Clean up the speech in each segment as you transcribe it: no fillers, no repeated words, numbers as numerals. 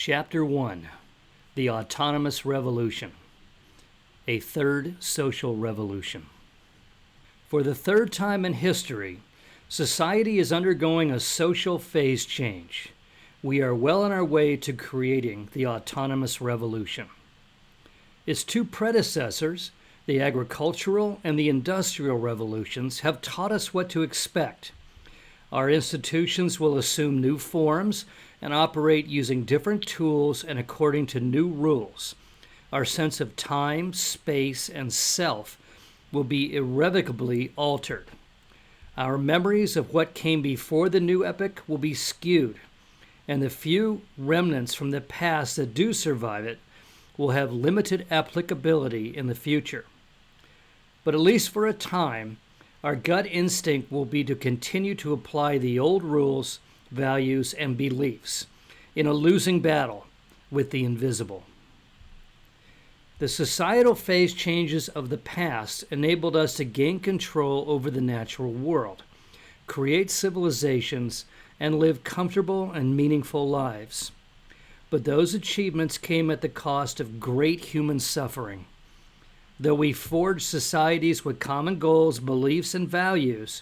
Chapter 1: The Autonomous Revolution, a Third Social Revolution. For the third time in history, society is undergoing a social phase change. We are well on our way to creating the autonomous revolution. Its two predecessors, the agricultural and the industrial revolutions, have taught us what to expect. Our institutions will assume new forms and operate using different tools and according to new rules. Our sense of time, space, and self will be irrevocably altered. Our memories of what came before the new epoch will be skewed, and the few remnants from the past that do survive it will have limited applicability in the future. But at least for a time, our gut instinct will be to continue to apply the old rules, values, and beliefs in a losing battle with the invisible. The societal phase changes of the past enabled us to gain control over the natural world, create civilizations, and live comfortable and meaningful lives. But those achievements came at the cost of great human suffering. Though we forged societies with common goals, beliefs, and values,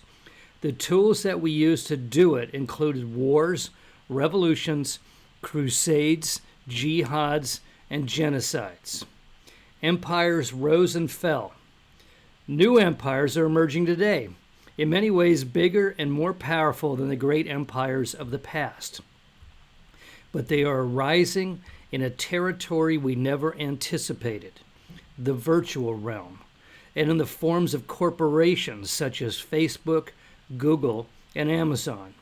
the tools that we used to do it included wars, revolutions, crusades, jihads, and genocides. Empires rose and fell. New empires are emerging today, in many ways bigger and more powerful than the great empires of the past. But they are arising in a territory we never anticipated, the virtual realm, and in the forms of corporations such as Facebook, Google, and Amazon.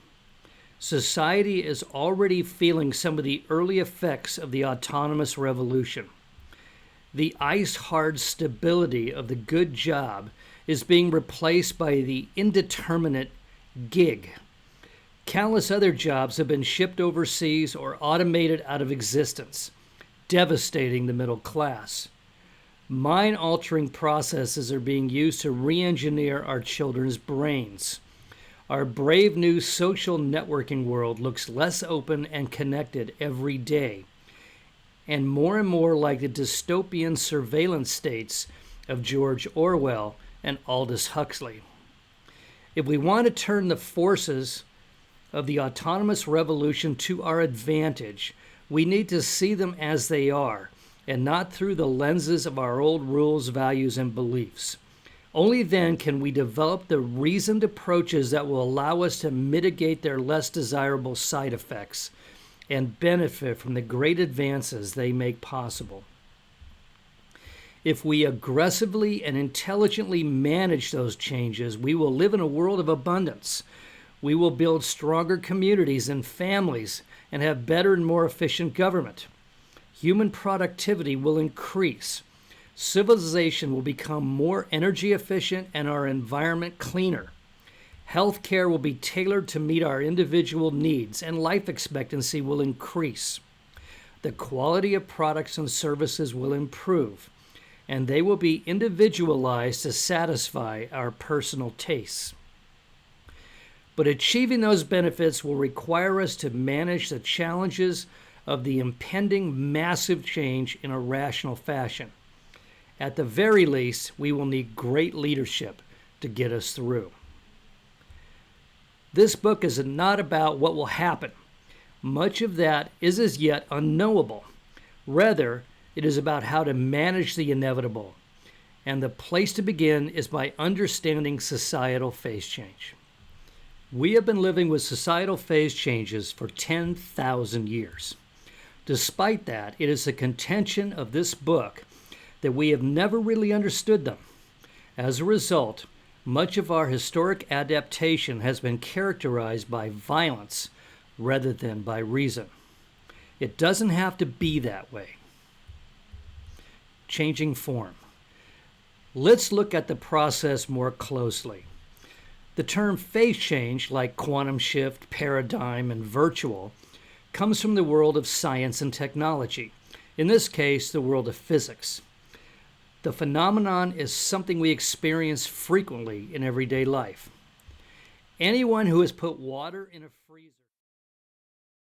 Society is already feeling some of the early effects of the autonomous revolution. The ice-hard stability of the good job is being replaced by the indeterminate gig. Countless other jobs have been shipped overseas or automated out of existence, devastating the middle class. Mind-altering processes are being used to re-engineer our children's brains. Our brave new social networking world looks less open and connected every day, and more like the dystopian surveillance states of George Orwell and Aldous Huxley. If we want to turn the forces of the autonomous revolution to our advantage, we need to see them as they are, and not through the lenses of our old rules, values, and beliefs. Only then can we develop the reasoned approaches that will allow us to mitigate their less desirable side effects and benefit from the great advances they make possible. If we aggressively and intelligently manage those changes, we will live in a world of abundance. We will build stronger communities and families and have better and more efficient government. Human productivity will increase. Civilization will become more energy efficient and our environment cleaner. Healthcare will be tailored to meet our individual needs, and life expectancy will increase. The quality of products and services will improve, and they will be individualized to satisfy our personal tastes. But achieving those benefits will require us to manage the challenges of the impending massive change in a rational fashion. At the very least, we will need great leadership to get us through. This book is not about what will happen. Much of that is as yet unknowable. Rather, it is about how to manage the inevitable. And the place to begin is by understanding societal phase change. We have been living with societal phase changes for 10,000 years. Despite that, it is the contention of this book that we have never really understood them. As a result, much of our historic adaptation has been characterized by violence rather than by reason. It doesn't have to be that way. Changing form. Let's look at the process more closely. The term phase change, like quantum shift, paradigm, and virtual, comes from the world of science and technology, in this case, the world of physics. The phenomenon is something we experience frequently in everyday life. Anyone who has put water in a freezer